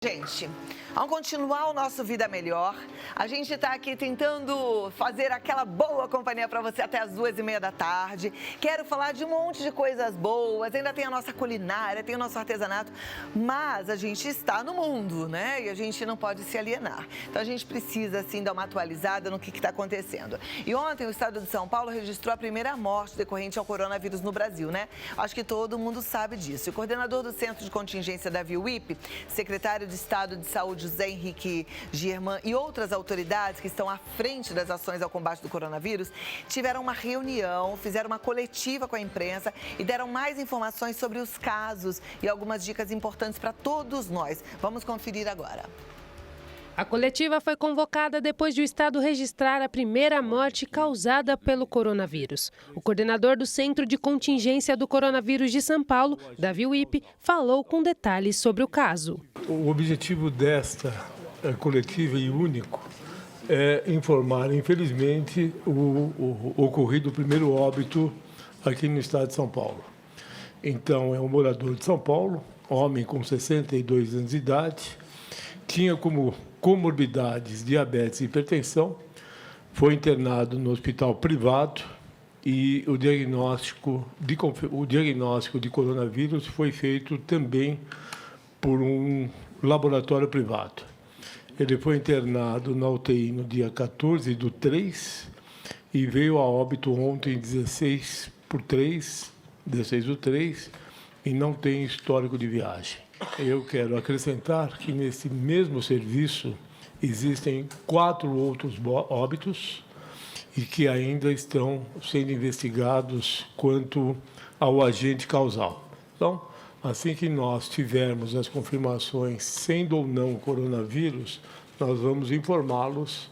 Gente, vamos continuar o nosso Vida Melhor. A gente está aqui tentando fazer aquela boa companhia para você até as 2h30 da tarde. Quero falar de um monte de coisas boas, ainda tem a nossa culinária, tem o nosso artesanato, mas a gente está no mundo, né? E a gente não pode se alienar. Então a gente precisa, assim, dar uma atualizada no que está acontecendo. E ontem o estado de São Paulo registrou a primeira morte decorrente ao coronavírus no Brasil, né? Acho que todo mundo sabe disso. O coordenador do Centro de Contingência da VIUIP, secretário de Estado de Saúde, José Henrique Germán, e outras autoridades que estão à frente das ações ao combate do coronavírus, tiveram uma reunião, fizeram uma coletiva com a imprensa e deram mais informações sobre os casos e algumas dicas importantes para todos nós. Vamos conferir agora. A coletiva foi convocada depois de o estado registrar a primeira morte causada pelo coronavírus. O coordenador do Centro de Contingência do Coronavírus de São Paulo, da VIUIP, falou com detalhes sobre o caso. O objetivo desta coletiva e único é informar, infelizmente, o ocorrido primeiro óbito aqui no estado de São Paulo. Então, é um morador de São Paulo, homem com 62 anos de idade, tinha como comorbidades diabetes e hipertensão, foi internado no hospital privado e o diagnóstico de coronavírus foi feito também por um laboratório privado. Ele foi internado na UTI no dia 14/3 e veio a óbito ontem, 16/3, e não tem histórico de viagem. Eu quero acrescentar que nesse mesmo serviço existem 4 outros óbitos e que ainda estão sendo investigados quanto ao agente causal. Então, assim que nós tivermos as confirmações, sendo ou não coronavírus, nós vamos informá-los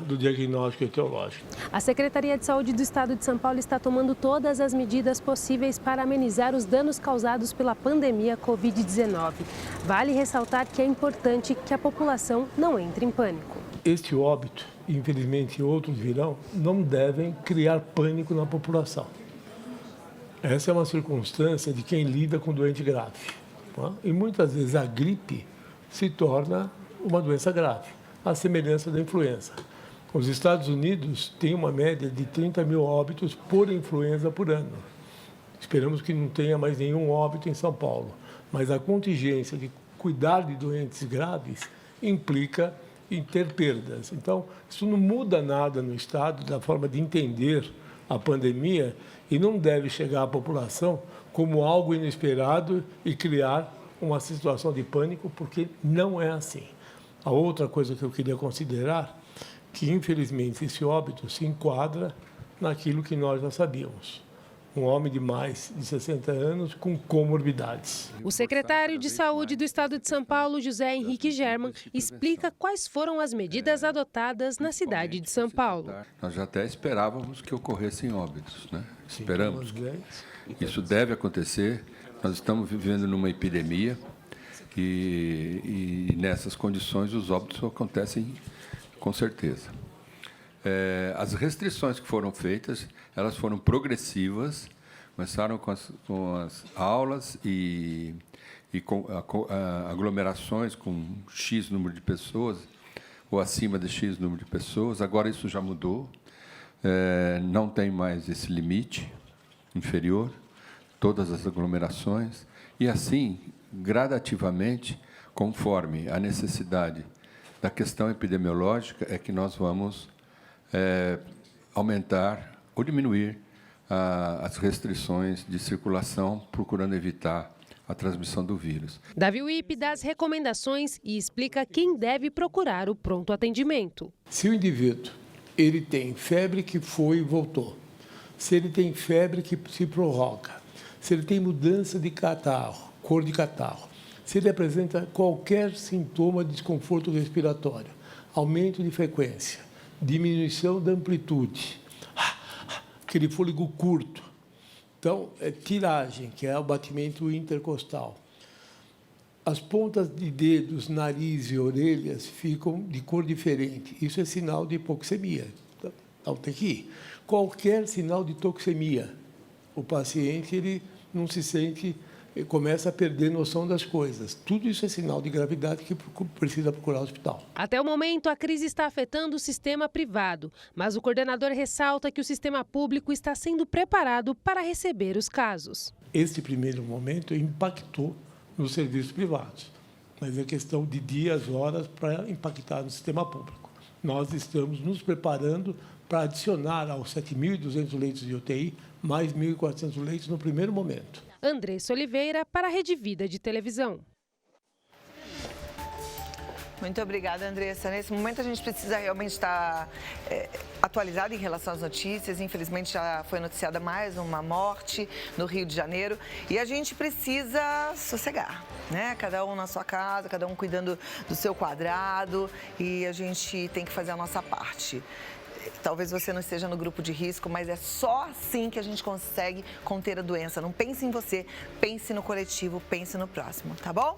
do diagnóstico etiológico. A Secretaria de Saúde do Estado de São Paulo está tomando todas as medidas possíveis para amenizar os danos causados pela pandemia Covid-19. Vale ressaltar que é importante que a população não entre em pânico. Este óbito, infelizmente outros virão, não devem criar pânico na população. Essa é uma circunstância de quem lida com doente grave. E muitas vezes a gripe se torna uma doença grave, à semelhança da influenza. Os Estados Unidos têm uma média de 30 mil óbitos por influenza por ano. Esperamos que não tenha mais nenhum óbito em São Paulo. Mas a contingência de cuidar de doentes graves implica em ter perdas. Então, isso não muda nada no Estado da forma de entender a pandemia e não deve chegar à população como algo inesperado e criar uma situação de pânico, porque não é assim. A outra coisa que eu queria considerar, que infelizmente esse óbito se enquadra naquilo que nós já sabíamos. Um homem de mais de 60 anos com comorbidades. O secretário de Saúde do Estado de São Paulo, José Henrique Germán, explica quais foram as medidas adotadas na cidade de São Paulo. Nós já até esperávamos que ocorressem óbitos, né? Esperamos que isso deve acontecer. Nós estamos vivendo numa epidemia e nessas condições os óbitos acontecem com certeza. As restrições que foram feitas, elas foram progressivas, começaram com as aulas e com aglomerações com X número de pessoas, ou acima de X número de pessoas. Agora isso já mudou, não tem mais esse limite inferior, todas as aglomerações, e assim, gradativamente, conforme a necessidade da questão epidemiológica, é que nós vamos aumentar ou diminuir as restrições de circulação, procurando evitar a transmissão do vírus. Da VIUIP dá as recomendações e explica quem deve procurar o pronto atendimento. Se o indivíduo ele tem febre que foi e voltou, se ele tem febre que se prorroga, se ele tem mudança de catarro, cor de catarro, se ele apresenta qualquer sintoma de desconforto respiratório, aumento de frequência, diminuição da amplitude, aquele fôlego curto. Então, tiragem, que é o batimento intercostal. As pontas de dedos, nariz e orelhas ficam de cor diferente. Isso é sinal de hipoxemia. Então, tem que ir. Qualquer sinal de toxemia, o paciente ele não se sente começa a perder noção das coisas. Tudo isso é sinal de gravidade que precisa procurar o hospital. Até o momento, a crise está afetando o sistema privado, mas o coordenador ressalta que o sistema público está sendo preparado para receber os casos. Este primeiro momento impactou nos serviços privados, mas é questão de dias, horas para impactar no sistema público. Nós estamos nos preparando para adicionar aos 7.200 leitos de UTI mais 1.400 leitos no primeiro momento. Andressa Oliveira para a Rede Vida de Televisão. Muito obrigada, Andressa. Nesse momento a gente precisa realmente estar atualizado em relação às notícias. Infelizmente já foi noticiada mais uma morte no Rio de Janeiro e a gente precisa sossegar, né? Cada um na sua casa, cada um cuidando do seu quadrado e a gente tem que fazer a nossa parte. Talvez você não esteja no grupo de risco, mas é só assim que a gente consegue conter a doença. Não pense em você, pense no coletivo, pense no próximo, tá bom?